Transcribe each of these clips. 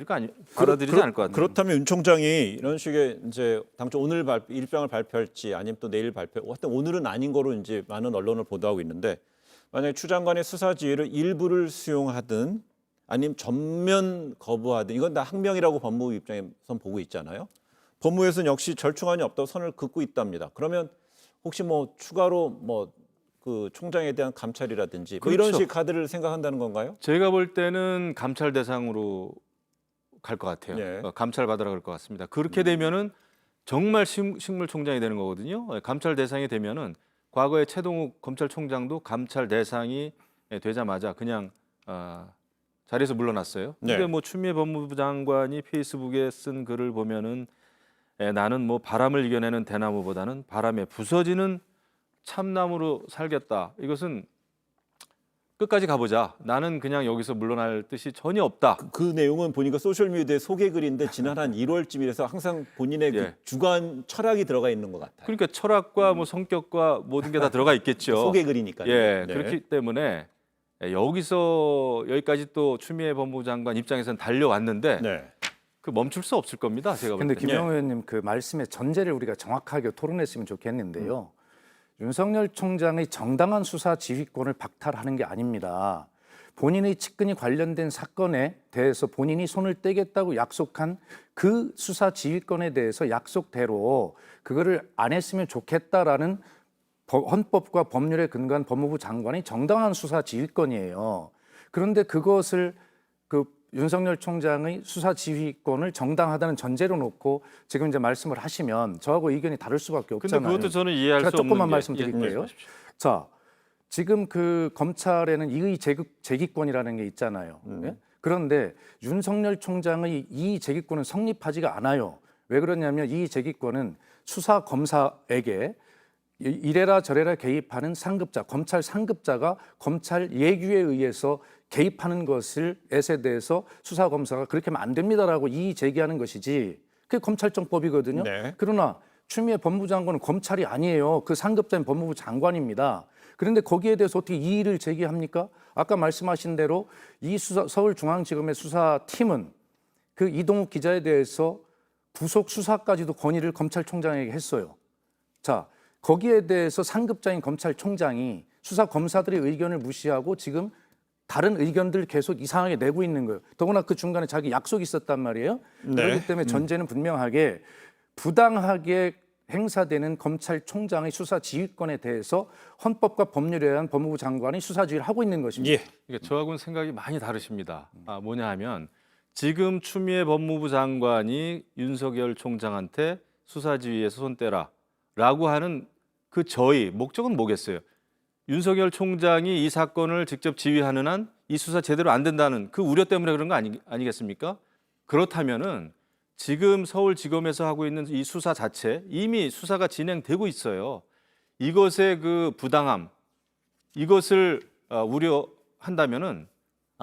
받아들이지 않을 것 같아요. 그렇다면 윤 총장이 이런 식의 이제 당초 오늘 일정을 발표할지 아니면 또 내일 하여튼 오늘은 아닌 거로 이제 많은 언론을 보도하고 있는데 만약에 추 장관의 수사 지휘를 일부를 수용하든 아니면 전면 거부하든 이건 다 항명이라고 법무부 입장에선 보고 있잖아요. 법무부에서는 역시 절충안이 없다고 선을 긋고 있답니다. 그러면 혹시 뭐 추가로 뭐 그 총장에 대한 감찰이라든지 뭐 이런 그렇죠. 식 카드를 생각한다는 건가요? 제가 볼 때는 감찰 대상으로 갈 것 같아요. 예. 감찰 받으러 갈 것 같습니다. 그렇게 되면은 정말 식물총장이 되는 거거든요. 감찰 대상이 되면은 과거에 최동욱 검찰총장도 감찰 대상이 되자마자 그냥 자리에서 물러났어요. 근데 네. 뭐 추미애 법무부 장관이 페이스북에 쓴 글을 보면은 나는 뭐 바람을 이겨내는 대나무보다는 바람에 부서지는 참나무로 살겠다. 이것은 끝까지 가보자. 나는 그냥 여기서 물러날 뜻이 전혀 없다. 그 내용은 보니까 소셜미디어에 소개 글인데 지난 한 1월쯤이라서 항상 본인의 그 예. 주관 철학이 들어가 있는 것 같아요. 그러니까 철학과 뭐 성격과 모든 게 다 들어가 있겠죠. 소개 글이니까요. 예, 네. 그렇기 때문에 여기서 여기까지 또 추미애 법무부 장관 입장에서는 달려왔는데 네. 그 멈출 수 없을 겁니다. 제가 볼 근데 때는. 김영호 의원님 그 말씀의 전제를 우리가 정확하게 토론했으면 좋겠는데요. 윤석열 총장의 정당한 수사 지휘권을 박탈하는 게 아닙니다. 본인의 측근이 관련된 사건에 대해서 본인이 손을 떼겠다고 약속한 그 수사 지휘권에 대해서 약속대로 그거를 안 했으면 좋겠다라는 헌법과 법률에 근거한 법무부 장관의 정당한 수사 지휘권이에요. 그런데 그것을 그 윤석열 총장의 수사 지휘권을 정당하다는 전제로 놓고 지금 이제 말씀을 하시면 저하고 의견이 다를 수밖에 근데 없잖아요. 그것도 저는 이해할 제가 수 없는 조금만 게 말씀드릴게요. 말씀하십시오. 자, 지금 그 검찰에는 이의 제기권이라는 게 있잖아요. 예? 그런데 윤석열 총장의 이의 제기권은 성립하지가 않아요. 왜 그러냐면 이의 제기권은 수사 검사에게 이래라 저래라 개입하는 상급자, 검찰 상급자가 검찰 예규에 의해서 개입하는 것에 대해서 수사 검사가 그렇게 하면 안 됩니다라고 이의 제기하는 것이지 그게 검찰청법이거든요. 네. 그러나 추미애 법무부 장관은 검찰이 아니에요. 그 상급자인 법무부 장관입니다. 그런데 거기에 대해서 어떻게 이의를 제기합니까? 아까 말씀하신 대로 이 서울중앙지검의 수사팀은 그 이동욱 기자에 대해서 구속 수사까지도 건의를 검찰총장에게 했어요. 자, 거기에 대해서 상급자인 검찰총장이 수사 검사들의 의견을 무시하고 지금 다른 의견들 계속 이상하게 내고 있는 거예요. 더구나 그 중간에 자기 약속이 있었단 말이에요. 네. 그렇기 때문에 전제는 분명하게 부당하게 행사되는 검찰총장의 수사 지휘권에 대해서 헌법과 법률에 의한 법무부 장관이 수사 지휘를 하고 있는 것입니다. 예. 그러니까 저하고는 생각이 많이 다르십니다. 뭐냐 하면 지금 추미애 법무부 장관이 윤석열 총장한테 수사지휘에서 손 떼라라고 하는 그 저희 목적은 뭐겠어요? 윤석열 총장이 이 사건을 직접 지휘하는 한 이 수사 제대로 안 된다는 그 우려 때문에 그런 거 아니겠습니까? 그렇다면은 지금 서울지검에서 하고 있는 이 수사 자체 이미 수사가 진행되고 있어요. 이것의 그 부당함 이것을 우려한다면은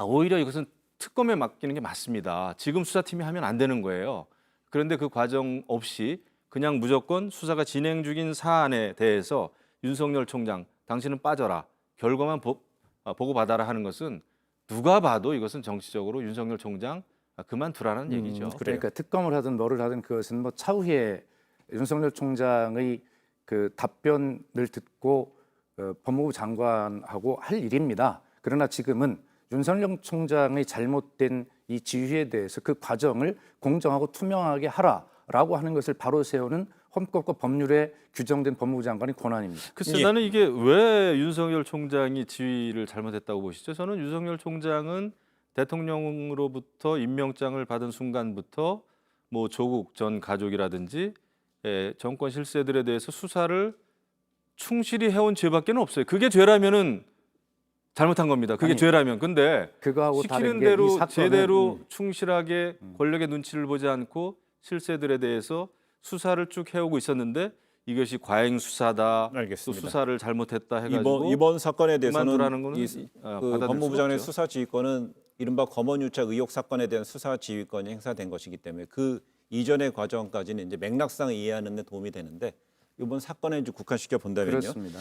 오히려 이것은 특검에 맡기는 게 맞습니다. 지금 수사팀이 하면 안 되는 거예요. 그런데 그 과정 없이 그냥 무조건 수사가 진행 중인 사안에 대해서 윤석열 총장 당신은 빠져라. 결과만 보고받아라 하는 것은 누가 봐도 이것은 정치적으로 윤석열 총장 그만두라는 얘기죠. 그러니까 특검을 하든 뭐를 하든 그것은 뭐 차후에 윤석열 총장의 그 답변을 듣고 법무부 장관하고 할 일입니다. 그러나 지금은 윤석열 총장의 잘못된 이 지휘에 대해서 그 과정을 공정하고 투명하게 하라라고 하는 것을 바로 세우는 헌법과 법률에 규정된 법무부 장관의 권한입니다. 글쎄 나는 이게 왜 윤석열 총장이 지휘를 잘못했다고 보시죠? 저는 윤석열 총장은 대통령으로부터 임명장을 받은 순간부터 뭐 조국 전 가족이라든지 정권 실세들에 대해서 수사를 충실히 해온 죄밖에 없어요. 그게 죄라면은 잘못한 겁니다. 그게 죄라면. 근데 그거하고 다른 시키는 게 이 대로 사건은 제대로 충실하게 권력의 눈치를 보지 않고 실세들에 대해서 수사를 쭉 해오고 있었는데 이것이 과잉 수사다. 알겠습니다. 또 수사를 잘못했다 해가지고 이번 사건에 대해서는 그만두라는 거는 그 받아들일 법무부 수가 장관의 없죠. 수사 지휘권은 이른바 검언유착 의혹 사건에 대한 수사 지휘권이 행사된 것이기 때문에 그 이전의 과정까지는 이제 맥락상 이해하는 데 도움이 되는데 이번 사건에 이제 국한시켜 본다면요. 그렇습니다.